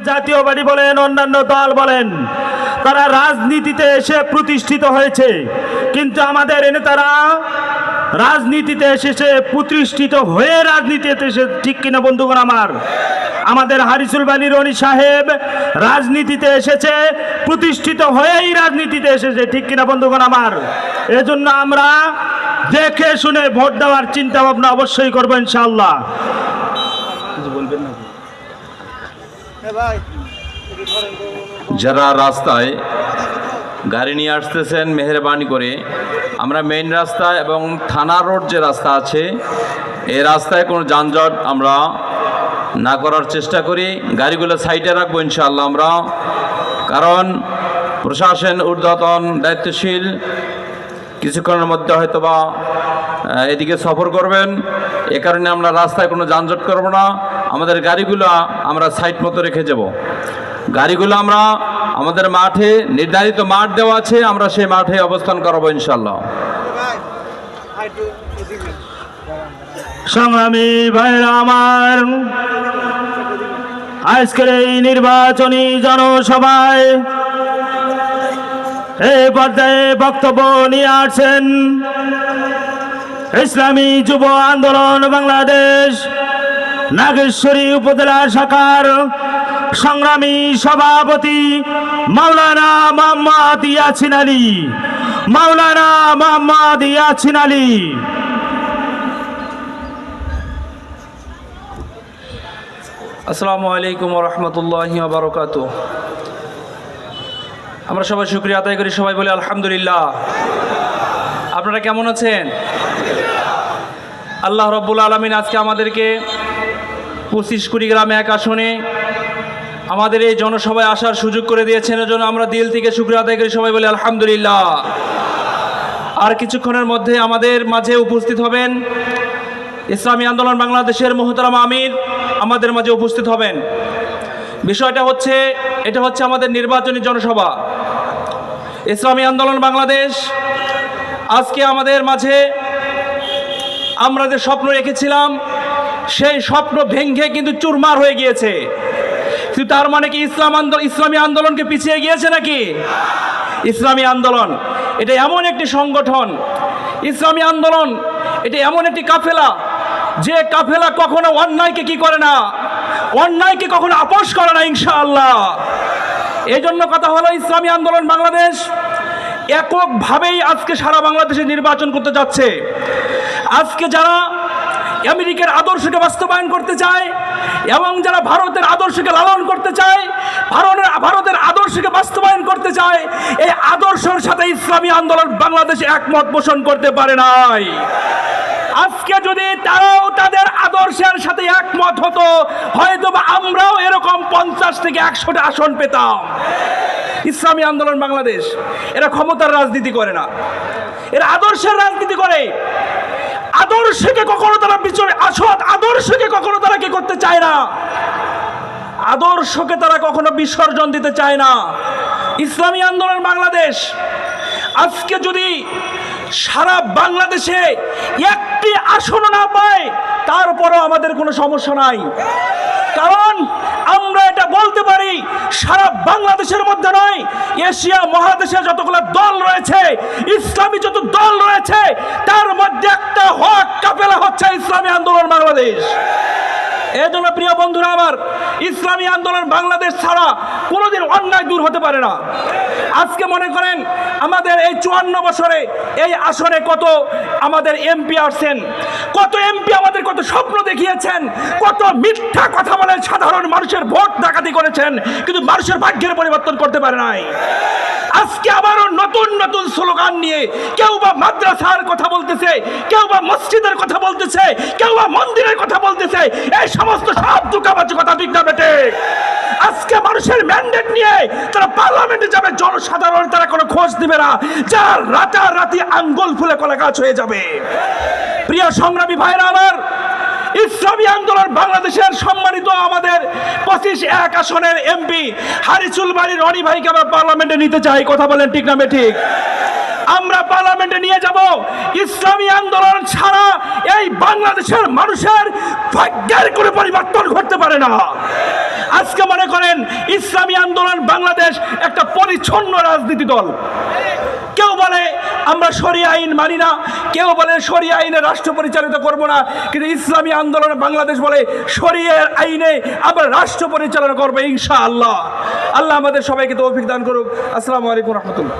জাতীয় পার্টি বলেন, অন্যান্য দল বলেন, তারা রাজনীতিতে এসে প্রতিষ্ঠিত হয়েছে, কিন্তু আমাদের নেতারা রাজনীতিতে এসেছে প্রতিষ্ঠিত হয়ে রাজনীতিতে এসে, ঠিক কিনা বন্ধুগণ আমার? আমাদের হারিসুল বাড়ি রনি সাহেব রাজনীতিতে এসেছে প্রতিষ্ঠিত হয়েই রাজনীতিতে এসেছে, ঠিক কিনা বন্ধুগণ আমার? এজন্য আমরা দেখে শুনে ভোট দেওয়ার চিন্তা ভাবনা অবশ্যই করবো ইনশাআল্লাহ। বলবেন না যারা রাস্তায় গাড়ি নিয়ে আসতেছেন, মেহেরবানি করে আমরা মেইন রাস্তা এবং থানা রোড যে রাস্তা আছে এই রাস্তায় কোনো যানজট আমরা না করার চেষ্টা করি, গাড়িগুলো সাইডে রাখবো ইনশাআল্লাহ আমরা। কারণ প্রশাসন ঊর্ধ্বতন দায়িত্বশীল কিছুক্ষণের মধ্যে হয়তোবা এদিকে সফর করবেন, এ কারণে আমরা রাস্তায় কোনো যানজট করব না। আমাদের গাড়িগুলো আমরা সাইড মতো রেখে যাব। গাড়িগুলো আমরা আমাদের মাঠে নির্ধারিত মাঠ দেওয়া আছে, আমরা সেই মাঠে অবস্থান করাবো ইনশাআল্লাহ। সংগ্রামী ভাইরা আমার, আজকের এই নির্বাচনী জনসভায় এই পর্যায়ে বক্তব্য নিয়ে আসছেন ইসলামী যুব আন্দোলন বাংলাদেশ নাগেশ্বরী উপজেলা শাখার সংগ্রামী সভাপতি মাওলানা মোহাম্মদ ইয়াছিন আলী। মাওলানা মোহাম্মদ ইয়াছিন আলী। আসসালামু আলাইকুম ওয়া রাহমাতুল্লাহি ওয়া বারাকাতুহু। আমরা সবাই শুকরিয়া আদায় করি, সবাই বলে আলহামদুলিল্লাহ। আপনারা কেমন আছেন? আল্লাহ রাব্বুল আলামিন আজকে আমাদেরকে 25 কুড়িগ্রাম এক আসনে আমাদের এই জনসভায় আসার সুযোগ করে দিয়েছেন, এর জন্য আমরা দিল থেকে শুকরিয়া আদায় করি, সবাই বলে আলহামদুলিল্লাহ। আর কিছুক্ষণের মধ্যে আমাদের মাঝে উপস্থিত হবেন ইসলামী আন্দোলন বাংলাদেশের মোহতারাম আমির, আমাদের মাঝে উপস্থিত হবেন। বিষয়টা হচ্ছে, এটা হচ্ছে আমাদের নির্বাচনী জনসভা। ইসলামী আন্দোলন বাংলাদেশ আজকে আমাদের মাঝে আমরা যে স্বপ্ন রেখেছিলাম সেই স্বপ্ন ভেঙে কিন্তু চুরমার হয়ে গিয়েছে। কিন্তু তার মানে কি ইসলামী আন্দোলনকে পিছিয়ে গিয়েছে নাকি? ইসলামী আন্দোলন এটা এমন একটি সংগঠন, ইসলামী আন্দোলন এটা এমন একটি কাফেলা, যে কাফেলা কখনো অন্যায়কে কি করে না, অন্যায়কে কখনো আপোষ করে না ইনশাআল্লাহ। এই জন্য কথা হলো, ইসলামী আন্দোলন বাংলাদেশ এককভাবেই আজকে সারা বাংলাদেশে নির্বাচন করতে যাচ্ছে। আজকে যারা আমেরিকার আদর্শকে বাস্তবায়ন করতে চায় এবং যারা ভারতের আদর্শকে লালন করতে চায়, ভারতের আদর্শকে বাস্তবায়ন করতে চায়, এই আদর্শের সাথে ইসলামী আন্দোলন বাংলাদেশ একমত পোষণ করতে পারে নাই। আজকে যদি তারাও তাদের আদর্শের সাথে একমত হতো, হয়তো বা আমরাও এরকম 50 থেকে 100টা আসন পেতাম। ইসলামী আন্দোলন বাংলাদেশ এরা ক্ষমতার রাজনীতি করে না, এরা আদর্শের রাজনীতি করে। আদর্শকে কখনো তারা আদর্শকে কখনো তারা কি করতে চায় না, আদর্শকে তারা কখনো বিসর্জন দিতে চায় না। ইসলামী আন্দোলন বাংলাদেশ আজকে যদি সারা বাংলাদেশে একটি আসনও না পায়, তারপরও আমাদের কোনো সমস্যা নাই। কারণ আমরা এটা বলতে পারি, সারা বাংলাদেশের মধ্যে নয়, এশিয়া মহাদেশে যতগুলো দল রয়েছে, ইসলামী যত দল রয়েছে, তার মধ্যে একটা হক কাফেলা হচ্ছে ইসলামী আন্দোলন বাংলাদেশ। এই জন্য প্রিয় বন্ধুরা আমার, ইসলামী আন্দোলন বাংলাদেশ ছাড়া কোনোদিন অন্যায় দূর হতে পারে না। আজকে মনে করেন আমাদের এই 54 বছরে এই আসনে কত আমাদের এমপি আসছেন, কত এমপি আমাদের কত স্বপ্ন দেখিয়েছেন, কত মিথ্যা কথা বলে সাধারণ মানুষের ভোট ডাকাতি করেছেন, কিন্তু মানুষের ভাগ্যের পরিবর্তন করতে পারে নাই। আজকে আবারও নতুন নতুন স্লোগান নিয়ে কেউ বা মাদ্রাসার কথা বলতেছে, কেউ বা মসজিদের কথা বলতেছে, কেউ বা মন্দিরের কথা বলতেছে। এই সমস্ত সব দুঃখাবাজি কথা ঠিক না বেটে? আজকে মানুষের ম্যান্ডেট নিয়ে তারা পার্লামেন্টে যাবে, জনসাধারণ তারা কোনো খোঁজ দিবে না, যার রাতারাতি আঙ্গুল ফুলে কলা গাছ হয়ে যাবে। প্রিয় সংগ্রামী ভাইরা আমার, ইসলামী আন্দোলন বাংলাদেশের সম্মানিত আমাদের 25-1 আসনের এমপি হারিসুল বাড়ি রনি ভাইকে আমরা পার্লামেন্টে নিতে চাই। কথা বলেন ঠিক না ঠিক? আমরা পার্লামেন্টে নিয়ে যাব। ইসলামী আন্দোলন ছাড়া এই বাংলাদেশের মানুষের ভাগ্যের কোনো পরিবর্তন ঘটতে পারে না। আজকে মনে করেন ইসলামী আন্দোলন বাংলাদেশ একটা পরিচ্ছন্ন রাজনীতি দল। কেউ বলে আমরা শরিয়া আইন মানি না, কেউ বলে শরিয়া আইনে রাষ্ট্র পরিচালিত করব না, কিন্তু ইসলামী আন্দোলন বাংলাদেশ বলে শরিয়ার আইনে আমরা রাষ্ট্র পরিচালনা করবো ইনশাআল্লাহ। আল্লাহ আমাদের সবাইকে তৌফিক দান করুক। আসসালামু আলাইকুম রহমতুল্লাহ।